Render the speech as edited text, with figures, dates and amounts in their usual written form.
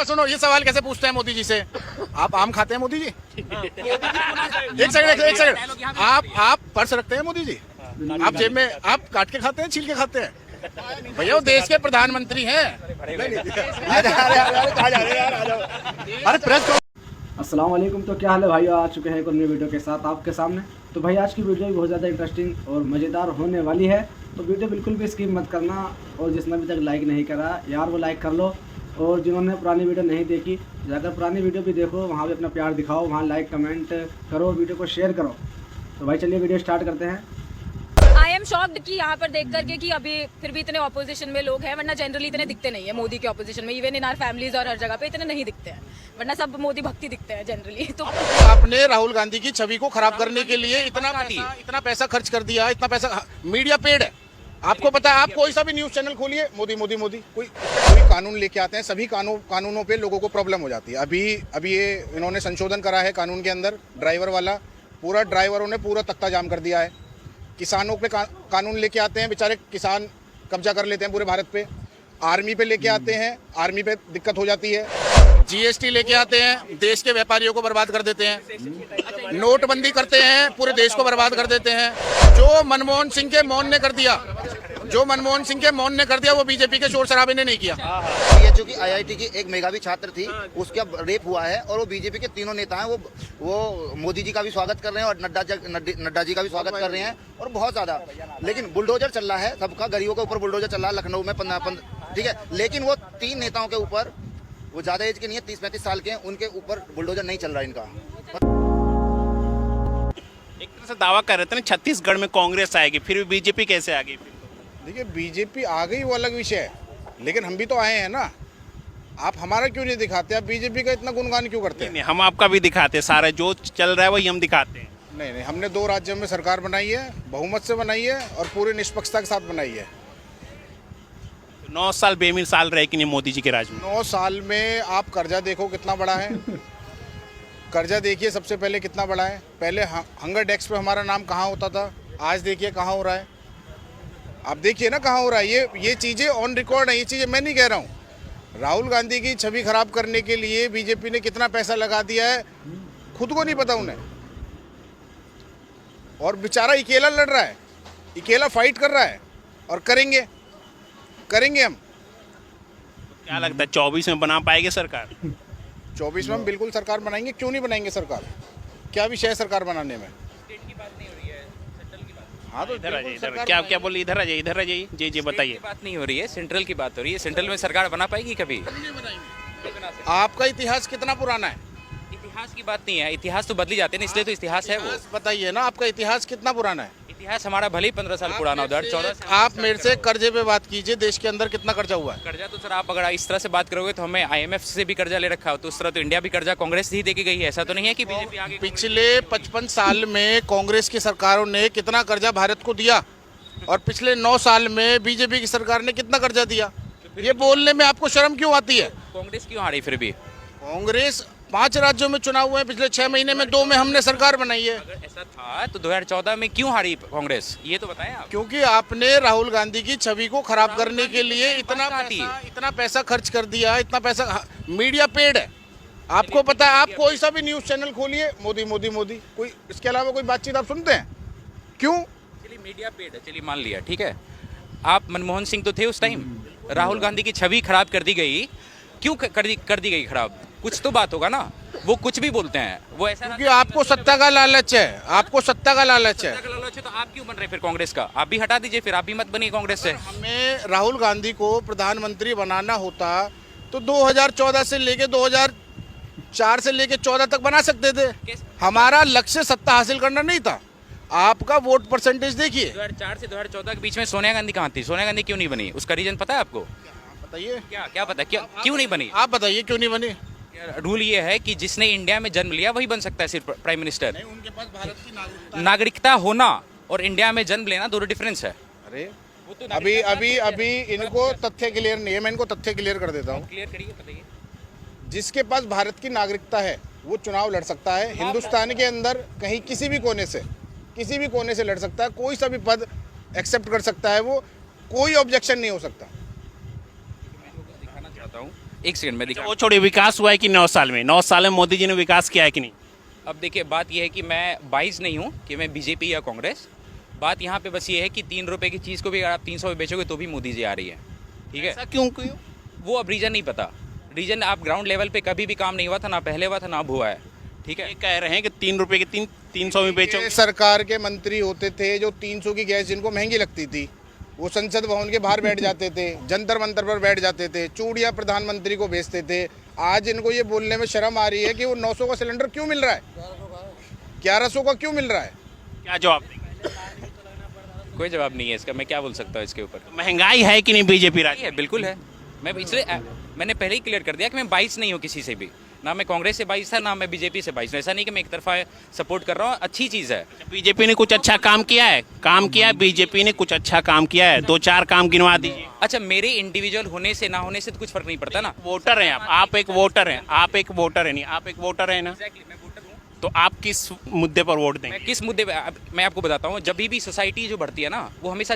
सुनो, ये सवाल कैसे पूछते हैं मोदी जी से? आप आम खाते हैं मोदी जी? एक सेकंड, आप पर्स रखते हैं मोदी जी? आप जेब में आप काट के खाते हैं, छील के खाते हैं? भैया वो देश के प्रधानमंत्री हैं। अरे प्रेस। अस्सलाम वालेकुम। तो क्या हाल है भाइयों, आ चुके हैं एक और नई वीडियो के साथ आपके सामने। तो भाई आज की वीडियो भी बहुत ज़्यादा इंटरेस्टिंग और मज़ेदार होने वाली है, तो वीडियो बिल्कुल भी स्किप मत करना। और जिसने अभी तक लाइक नहीं करा यार वो लाइक कर लो, और जिन्होंने पुरानी वीडियो नहीं देखी जाकर पुरानी वीडियो भी देखो, वहाँ भी अपना प्यार दिखाओ, वहाँ लाइक कमेंट करो, वीडियो को शेयर करो। तो भाई चलिए वीडियो स्टार्ट करते हैं। आई एम शॉक्ड कि यहाँ पर देख करके कि अभी फिर भी इतने ऑपोजिशन में लोग हैं, वरना जनरली इतने दिखते नहीं है मोदी के ऑपोजिशन में। इवन इन आवर फैमिलीज और हर जगह पे इतने नहीं दिखते हैं, वरना सब मोदी भक्ति दिखते हैं जनरली। तो आपने राहुल गांधी की छवि को खराब करने के लिए इतना पैसा खर्च कर दिया, इतना पैसा। मीडिया पेड है, आपको पता है। आप कोई सा भी न्यूज चैनल खोलिए, मोदी मोदी मोदी। कोई कानून लेके आते हैं, सभी कानूनों पे लोगों को प्रॉब्लम हो जाती है। अभी ये इन्होंने संशोधन करा है कानून के अंदर, ड्राइवर वाला। पूरा ड्राइवरों ने पूरा तख्ता जाम कर दिया है। किसानों पे कानून लेके आते हैं, बेचारे किसान कब्जा कर लेते हैं पूरे भारत पे। आर्मी पे लेके आते हैं, आर्मी पे दिक्कत हो जाती है। जीएसटी लेके आते हैं, देश के व्यापारियों को बर्बाद कर देते हैं। नोटबंदी करते हैं, पूरे देश को बर्बाद कर देते हैं। जो मनमोहन सिंह के मौन ने कर दिया, वो बीजेपी के शोर शराबे ने नहीं किया। बीएचयू की आईआईटी की एक मेधावी छात्र थी, उसका रेप हुआ है, और वो बीजेपी के तीनों नेता हैं। वो मोदी जी का भी स्वागत कर रहे हैं और नड्डा जी का भी स्वागत कर रहे हैं, और बहुत ज्यादा। लेकिन बुलडोजर चल रहा है सबका, गरीबों के ऊपर बुलडोजर चल रहा है लखनऊ में 15 ठीक है। लेकिन वो तीन नेताओं के ऊपर, वो ज्यादा एज के नहीं है, 30-35 साल के हैं, उनके ऊपर बुलडोजर नहीं चल रहा है इनका। एक तरह से दावा कर रहे थे ना छत्तीसगढ़ में कांग्रेस आएगी, फिर भी बीजेपी कैसे आ गई? देखिए, बीजेपी आ गई वो अलग विषय है, लेकिन हम भी तो आए हैं ना। आप हमारा क्यों नहीं दिखाते? आप बीजेपी का इतना गुणगान क्यों करते हैं? नहीं, हम आपका भी दिखाते हैं, सारा जो चल रहा है वही हम दिखाते हैं। नहीं, हमने 2 राज्यों में सरकार बनाई है, बहुमत से बनाई है, और पूरी निष्पक्षता के साथ बनाई है। 9 साल बेमिसाल रहे कि नहीं मोदी जी के राज में? 9 साल में आप कर्जा देखो कितना बड़ा है। कर्जा देखिए सबसे पहले कितना बड़ा है। पहले हंगर डेस्क पे हमारा नाम कहाँ होता था, आज देखिए कहाँ हो रहा है। आप देखिए ना कहाँ हो रहा है। ये चीज़ें ऑन रिकॉर्ड है, ये चीज़ें मैं नहीं कह रहा हूँ। राहुल गांधी की छवि खराब करने के लिए बीजेपी ने कितना पैसा लगा दिया है, खुद को नहीं पता उन्हें। और बेचारा अकेला लड़ रहा है, अकेला फाइट कर रहा है, और करेंगे हम। क्या लगता है 24 में बना पाएगी सरकार? 24 में हम बिल्कुल सरकार बनाएंगे। क्यों नहीं बनाएंगे सरकार? क्या विषय है सरकार बनाने में? हाँ, तो इधर आ जाइए, क्या बोलिए, इधर आ जाइए जी बताइए। बात नहीं हो रही है, सेंट्रल की बात हो रही है। सेंट्रल में सरकार बना पाएगी कभी? आपका इतिहास कितना पुराना है? इतिहास की बात नहीं है, इतिहास तो बदली जाते हैं ना, इसलिए तो इतिहास है। वो बताइए ना, आपका इतिहास कितना पुराना है? इतिहास हमारा भले ही 15 साल पुराना हो, 14 साल। आप मेरे से कर्जे पे बात कीजिए, देश के अंदर कितना कर्जा हुआ है? कर्जा तो सर, आप अगर इस तरह से बात करोगे तो हमें IMF से भी कर्जा ले रखा हो, तो उस तरह तो इंडिया भी कर्जा कांग्रेस ही देके गई है। ऐसा तो नहीं है कि बीजेपी आगे। पिछले 55 साल में कांग्रेस की सरकारों ने कितना कर्जा भारत को दिया, और पिछले 9 साल में बीजेपी की सरकार ने कितना कर्जा दिया? ये बोलने में आपको शर्म क्यों आती है? कांग्रेस क्यों हारी फिर भी? कांग्रेस 5 राज्यों में चुनाव हुए हैं पिछले 6 महीने में, 2 में हमने सरकार बनाई है। अगर ऐसा था तो 2014 में क्यों हारी कांग्रेस, ये तो बताएं आप। क्योंकि आपने राहुल गांधी की छवि को खराब करने के लिए इतना पैसा खर्च कर दिया, इतना पैसा। मीडिया पेड है, आपको पता है। आप कोई सा भी न्यूज चैनल खोलिए, मोदी मोदी मोदी। कोई इसके अलावा कोई बातचीत आप सुनते हैं? क्यों? चलिए मीडिया पेड है, चलिए मान लिया, ठीक है। आप मनमोहन सिंह तो थे उस टाइम। राहुल गांधी की छवि खराब कर दी गई, क्यों कर दी गई खराब? कुछ तो बात होगा ना, वो कुछ भी बोलते हैं, वो ऐसा। क्योंकि आपको सत्ता का लालच है, आपको सत्ता का लालच है। तो आप क्यों बन रहे फिर कांग्रेस का? आप भी हटा दीजिए, फिर आप भी मत बनिए कांग्रेस से। हमें राहुल गांधी को प्रधानमंत्री बनाना होता तो 2014 से लेके 2004 से लेके 14 तक बना सकते थे। हमारा लक्ष्य सत्ता हासिल करना नहीं था। आपका वोट परसेंटेज देखिए, 2004 से 2014 के बीच में सोनिया गांधी कहाँ थी? सोनिया गांधी क्यों नहीं बनी? उसका रीजन पता है आपको? बताइए। क्या पता क्यों नहीं बनी? आप बताइए क्यों नहीं बनी? रूल ये है कि जिसने इंडिया में जन्म लिया वही बन सकता है सिर्फ प्राइम मिनिस्टर। नहीं, उनके पास भारत की नागरिकता होना और इंडिया में जन्म लेना दोनों डिफरेंस है। अरे अभी इनको तथ्य क्लियर नहीं है, मैं इनको तथ्य क्लियर कर देता हूँ। क्लियर करिए, बताइए। जिसके पास भारत की नागरिकता है वो चुनाव लड़ सकता है। हिंदुस्तान के अंदर कहीं किसी भी कोने से लड़ सकता है, कोई सा भी पद एक्सेप्ट कर सकता है, वो कोई ऑब्जेक्शन नहीं हो सकता। मैं दिखाना चाहता हूँ एक सेकंड में दिखा। वो छोड़िए, विकास हुआ है कि 9 साल में? 9 साल में मोदी जी ने विकास किया है कि नहीं? अब देखिए, बात यह है कि मैं 22 नहीं हूँ कि मैं बीजेपी या कांग्रेस। बात यहाँ पे बस ये है कि 3 रुपए की चीज़ को भी अगर आप 300 में बेचोगे तो भी मोदी जी आ रही है, ठीक है। ऐसा क्यों क्यों? वो अब रीजन नहीं पता। रीजन आप ग्राउंड लेवल पे कभी भी काम नहीं हुआ था, ना पहले हुआ था ना अब हुआ है, ठीक है। ये कह रहे हैं कि 3 रुपए की 300 में बेचो। ये सरकार के मंत्री होते थे जो 300 की गैस जिनको महंगी लगती थी, वो संसद भवन के बाहर बैठ जाते थे, जंतर मंतर पर बैठ जाते थे, चूड़ियाँ प्रधानमंत्री को बेचते थे। आज इनको ये बोलने में शर्म आ रही है कि वो 900 का सिलेंडर क्यों मिल रहा है, 1100 का क्यों मिल रहा है। क्या जवाब देंगे? कोई जवाब नहीं है इसका, मैं क्या बोल सकता हूँ इसके ऊपर। महंगाई है कि नहीं बीजेपी राज्य? है, बिल्कुल है। मैं इसलिए मैंने पहले ही क्लियर कर दिया कि मैं 22 नहीं हूँ किसी से भी, ना मैं कांग्रेस से 22 था ना मैं बीजेपी से 22 हूँ। ऐसा नहीं कि मैं एक तरफा सपोर्ट कर रहा हूँ, अच्छी चीज़ है। बीजेपी ने कुछ अच्छा काम किया है? काम किया है, बीजेपी ने कुछ अच्छा काम किया है? 2-4 काम गिनवा दीजिए। अच्छा, मेरे इंडिविजुअल होने से ना होने से तो कुछ फर्क नहीं पड़ता ना। वोटर हैं आप एक वोटर हैं, आप एक वोटर है नहीं, आप एक वोटर है ना, मैं वोटर हूँ। तो आप किस मुद्दे पर वोट देंगे? मैं किस मुद्दे पे मैं आपको बताता हूँ। जब भी सोसाइटी जो बढ़ती है ना, वो हमेशा